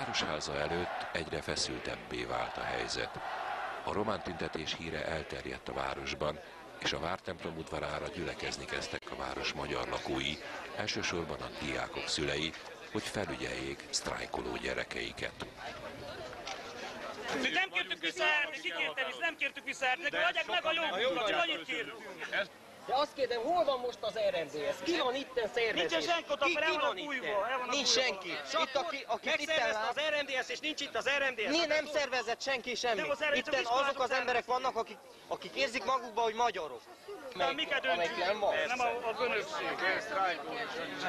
városháza előtt egyre feszültebbé vált a helyzet. A román tüntetés híre elterjedt a városban, és a vártemplom udvarára gyülekezni kezdtek a város magyar lakói, elsősorban a diákok szülei, hogy felügyeljék sztrájkoló gyerekeiket. Nem kértük visszaállni, kikértem, és nem kértük visszaállni, de adják meg a jogunkat, csak annyit kérünk. De azt kérdem, hol van most az RMDS? Ki van itten szervezés? Nincsen senki ott, el van a fújva. Nincs senki. Itt, aki megszervezte az RMDS, és nincs itt az RMDS. Nem szervezett senki semmi. Itten azok az emberek vannak, akik érzik magukba, hogy magyarok. Miket döntsük? Nem a főnökség.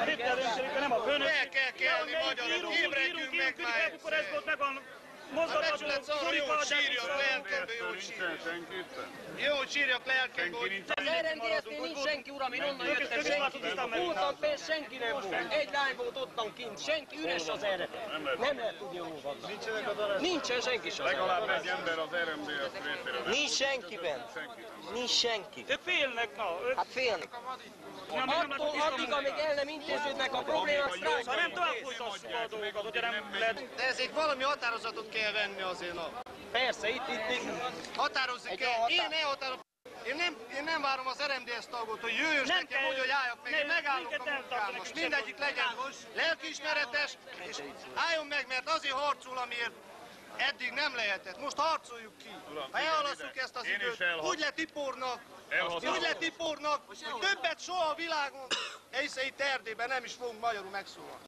Mit kell dönteni, nem a főnökség. El kell kelni magyarok, ébredjünk meg már! A becsület szarra jól sírjak lelkembe, jól sírjak. Jól sírjak lelkembe, hogy... Az RMDS-nél nincs senki, uram, én onnan jöttem, senki. Voltam pénz, senki nem volt. Egy lány volt ottan kint, senki, üres az RMDS. Nem lehet tudni, hol vannak. Nincsen senki sem. Legalább egy ember az RMDS részére. Nincs senki bent. Nincs senki. Ők félnek, na. Hát félnek. Addig, amíg el nem intéződnek a problémák, sztrájk. Ha nem tovább folytassuk a dolgokat, hogy nem lehet... De ezért valami határozatot kell venni azért, na. Persze, itt. Határozni kell. Én nem várom az RMDS tagot, hogy jöjjön nekem, hogy álljak meg. Én megállok a munkám. Most mindegyik legyen lelkiismeretes, és álljon meg, mert azért harcol, amiért eddig nem lehetett. Most harcoljuk ki. Ha elhalasszuk ezt az időt, úgy lett ipornak, hogy többet soha a világon, hiszen itt Erdélyben nem is fogunk magyarul megszólalni.